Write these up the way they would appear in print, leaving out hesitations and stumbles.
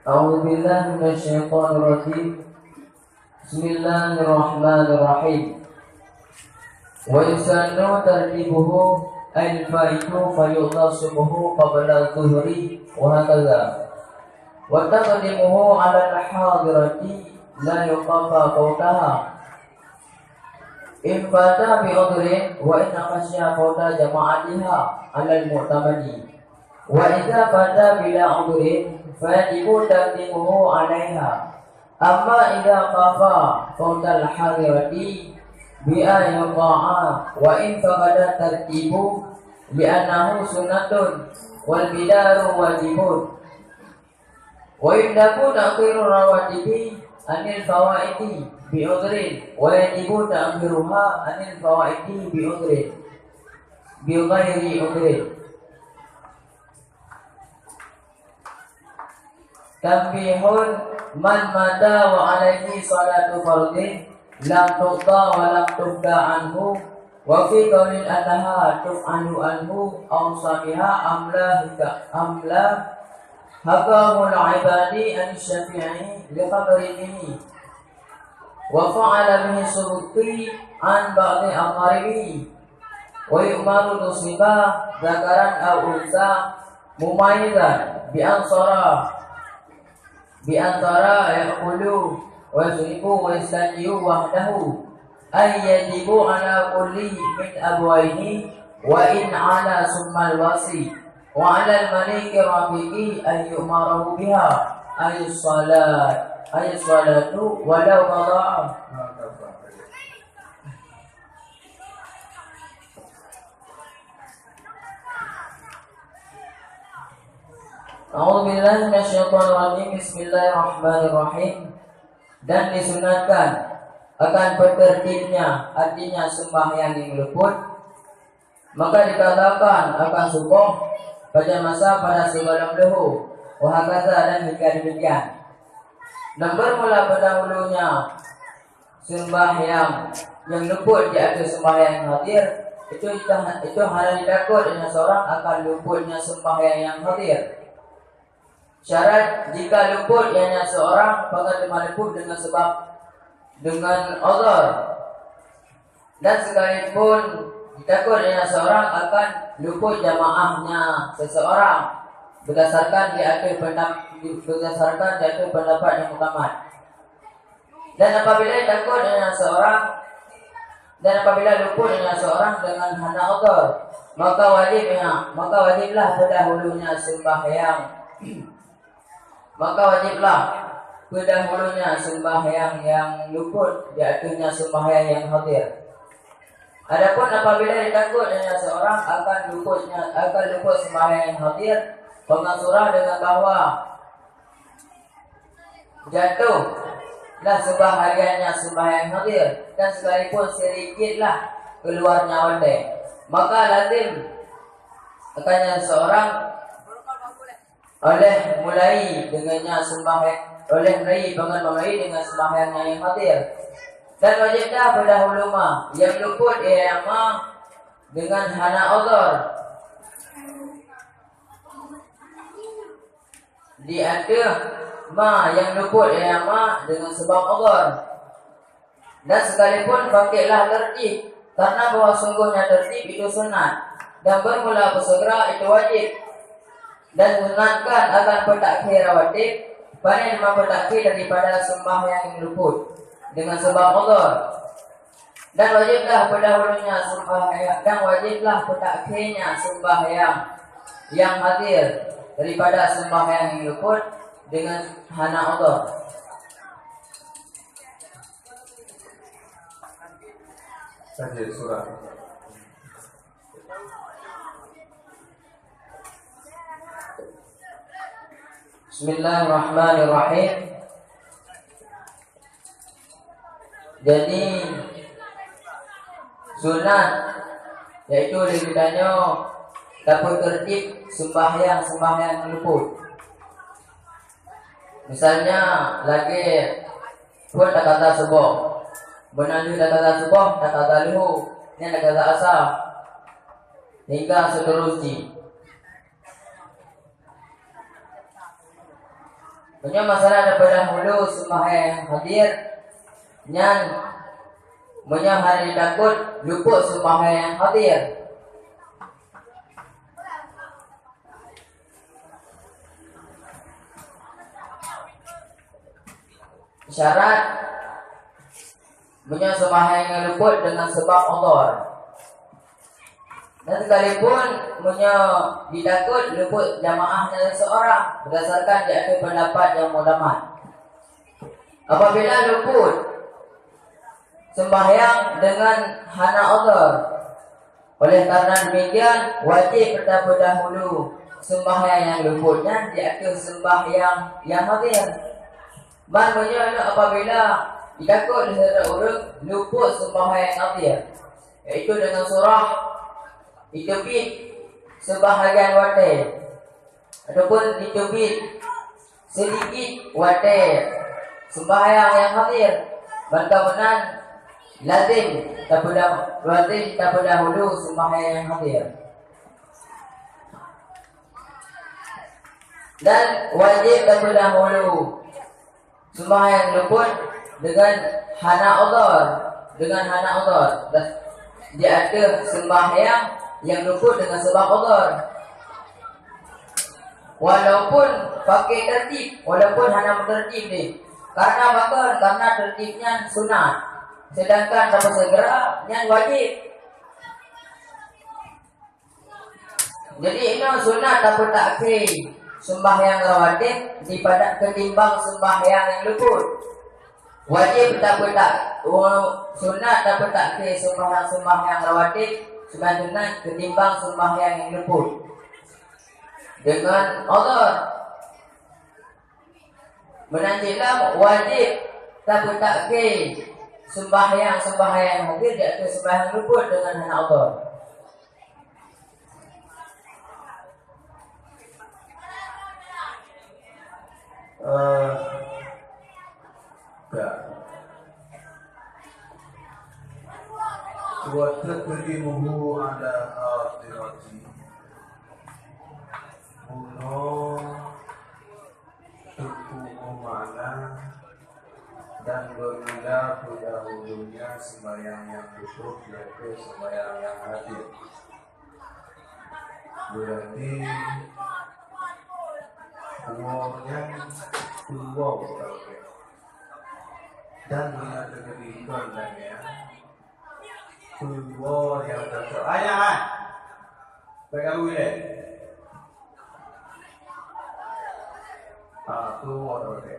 أعوذ بالله من الشيطان الرجيم. بسم الله الرحمن الرحيم. ويسن ترتيبه الفائت فيغتصبه قبل الظهر وهكذا، وتقديمه على الحاضرة لا يخفى فوتها إن فات بعذر وإن خشي فوت جماعتها على المعتمد، وإذا فات بلا عذر فيجب تقديمه عليها. أما إذا خاف فوت الحاضرة بأن يقع وإن فقد الترتيب لأنه سنة والبدار واجب، ويندب تأخير الرواتب عن الفوائد بعذر ويجب تأخيرها عن الفوائد بعذر بغير عذر. تنبيه: من مات وعليه صلاة فرض لم تقضى ولم تبدى عنه، وفي قول أنها تفعل عنه أو صامها أم لا حكم العباد عن الشافعي لخبر به، وفعل به السلطي عن بعض أقاربه، ويؤمر نصبا ذكرا أو أنثى مميزا بأن ترى يأكل ويشرب ويستنجي وحده، أي يجب على كل من أبويه وإن على ثم الوصي، وعلى الملك الرفيق أن يؤمره بها أي الصلاة ولو قضاء. A'udzubillahi minasyaitonirrajim. Bismillahirrahmanirrahim. Dan disunatkan akan petertibnya, artinya sembahyang yang luput, maka dikatakan akan subuh pada masa pada sebelum duhur, wahakaza dan hingga demikian. Dan bermula pendahulunya sembahyang yang luput di atas sembahyang yang hadir, itu hal ditakut dengan seorang akan luputnya sembahyang yang hadir. Syarat jika luput ianya seorang bagaimana luput dengan uzur, dan sekalipun ditakut ianya seorang akan luput jamaahnya seseorang berdasarkan di atas pendapat yang utama. Dan apabila luput ianya seorang dengan hana uzur, maka wajiblah pendahulunya sembahyang. Maka wajiblah sembahyang yang luput di akhirnya sembahyang yang hadir. Adapun apabila ditakut dengan seorang akan luput sembahyang yang hadir, pengasurah dengan bahawa jatuhlah sebahagiannya sembahyang hadir dan sekalipun sedikitlah keluar nyawande, maka lazim akannya seorang oleh mulai dengan sembahyangnya yang hadir. Dan wajiblah berdahulu yang luput dengan hana uzur di antara yang luput dengan sebab uzur. Dan sekalipun pakailah tertib, karena bahawa sungguhnya tertib itu sunat, dan bermula bersegera itu wajib. Dan sunatkan akan pentakhir rawatib, paling mempentakhir daripada sembahyang yang luput dengan sebab uzur. Dan wajiblah pendahulunya sembahyang, dan wajiblah pentakhirnya sembahyang yang hadir daripada sembahyang yang luput dengan hana uzur. Saja surah. Bismillahirrahmanirrahim. Jadi sunat yaitu dibidanya dapat tertib sembahyang luput. Misalnya lagi pun tak kata subuh, benandu tak kata subuh, tak kata luhur, ni tak kata asar, hingga seterusnya. Punya masalah daripada hulu sembahyang hadir. Nyan punya hari takut luput sembahyang hadir. Syarat punya sembahyang yang luput dengan sebab udhur. Dan sekalipun punya didakut luput jamaah dari seorang berdasarkan di atas pendapat yang mulamat. Apabila luput sembahyang dengan hana udhur, oleh karena demikian wajib terlebih dahulu sembahyang yang luputnya di atas sembahyang yang hadir. Maknanya apabila didakut seseorang orang luput sembahyang hadir, iaitu dengan surah ditubit sebahagian watir ataupun ditubit sedikit watir sembahyang yang hadir, maka benar lazim terlebih dahulu sembahyang yang hadir. Dan wajib terlebih dahulu sembahyang luput dengan hana udhur, dan dia ada sembahyang yang luput dengan sebab udhur. Walaupun pakai tertib, walaupun hana tertib ni, karena tertibnya sunat, sedangkan tanpa segera yang wajib. Jadi ini sunat tanpa takhir sembahyang rawatib daripada ketimbang sembahyang yang luput. Wajib tak sunat tak takhir sembahyang rawatib sunat ketimbang sembahyang yang luput dengan udhur. Menantilah wajib tak takhir sembahyang hadir di atas sembahyang luput dengan hana udhur. وتكرمه على آخرته Tukuh mana dan bermula dahulunya sembahyang yang tutup yaitu sembahyang yang hadir. Berarti umurnya keluar dan mengatakan ikon dan ya keluar yang tertutup. Ayah, pegang gue. Keluar oke.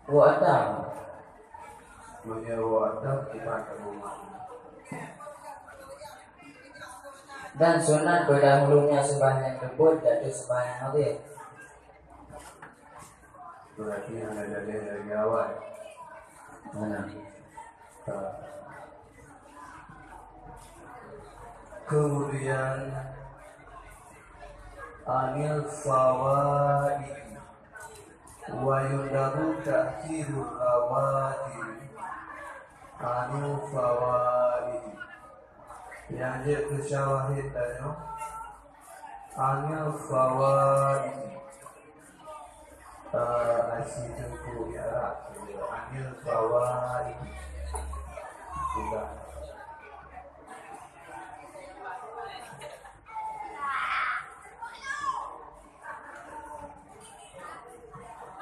Wa'atam Punya wa'atam kepada rumah. dan sunat berdahulunya sembahyang luput dan sembahyang hadir. Berarti yang ada dari awal. Mana? Kemudian anil fawaid wa yundaru ta'khirul awadir anil fawaid. Yang dia kesyawahid tadi anil fawaid asiduku ya anil fawaid juga.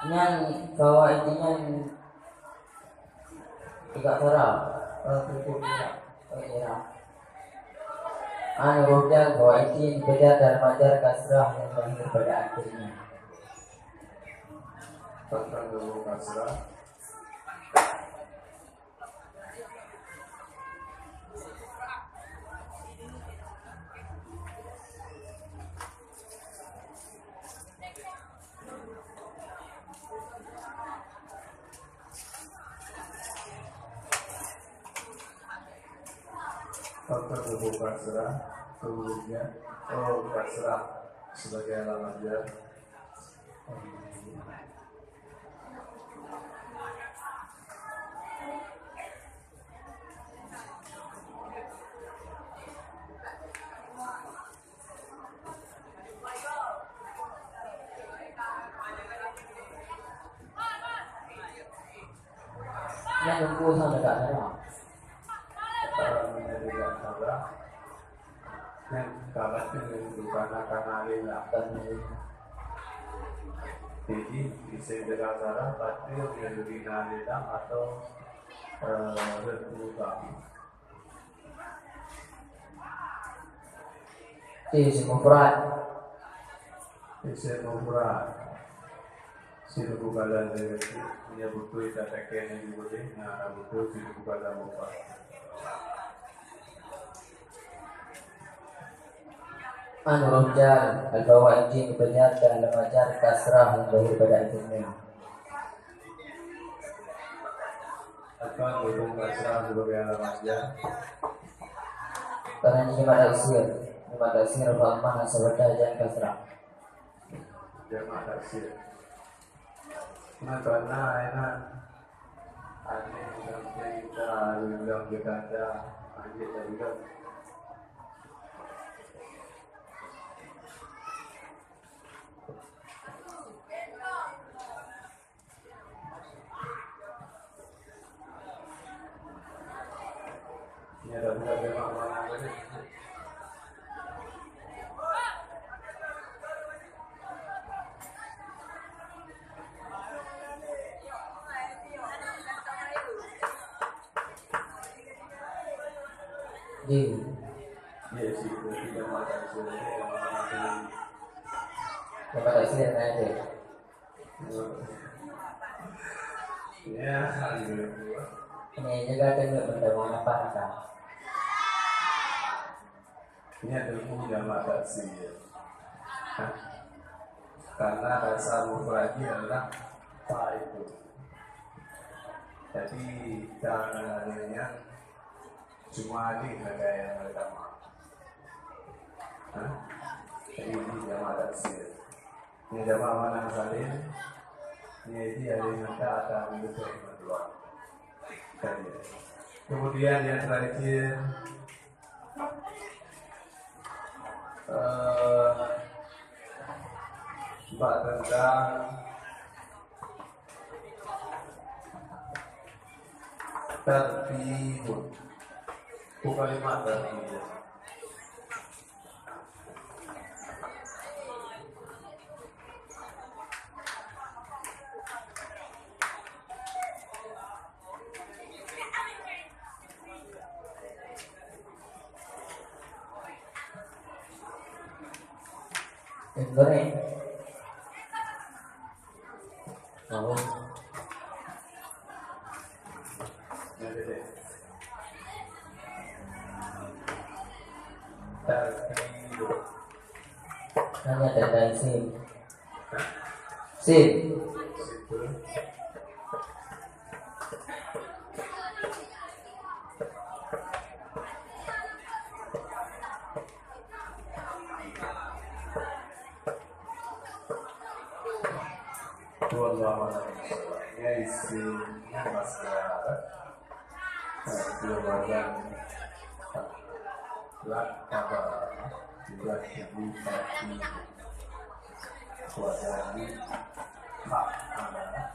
Yang fawaidnya tidak terang, cukup tidak. Rujak fawaidin beda dan majar kasrah yang terakhir pada akhirnya. Tentang dulu kasrah. Tentang dulu kasrah. Kemudian kasrah sebagai alamat jar. Yang nunggu sama dekat sana. Tidak sabar. Yang kalah dengan bukan akan alilahkan. Jadi bisa dengan cara pasti menjadi alillah atau berubah. Isim mufrad. Isim mufrad. Sini bukan dari punya buku kata kene juga deh. Nah buku sini bukan mufrad. An-Rujal al-Bawaijin benar dan al-Majar kasrah yang lahir pada isimnya. Atau buku kasrah sebagai alamatnya. Karena ini mata isir Rahman sebagai dan kasrah. Jamak taksir. Nah karena enak ada yang kita bilang berkata anjir tadi kan. Ini ada juga jamak mana tadi. Di Iya sih, berarti jamak taksir ini yang mana mata isir nanti. ya, alhamdulillah. Ini juga ada benda mana panca. Ini ilmu jamak taksir. Karena dasar mufradi adalah fa itu. Jadi jangan adanya cuma alif ada yang pertama. Jadi ini jamak taksir. Ini jamak mana salin? Ini dia yang kata itu yang kedua. Kemudian yang terakhir bab tentang tertibun. Bukan kalimat tertibun. Goreng. Oh. Tertibun. Hanya ada sim. Sim. Situ. Wallahu a'lam. Ya isinya masalah keluarga lak kabar juga ibu tapi wajani hak anak.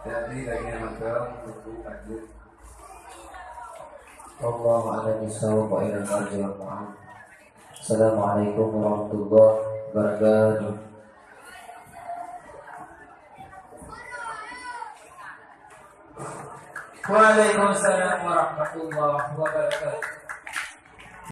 Jadi lagi macam untuk lanjut. Allah a'lam bishawab wa ilal marji wal ma'ad. Assalamualaikum warahmatullahi wabarakatuh. Waalaikumsalam warahmatullahi wabarakatuh.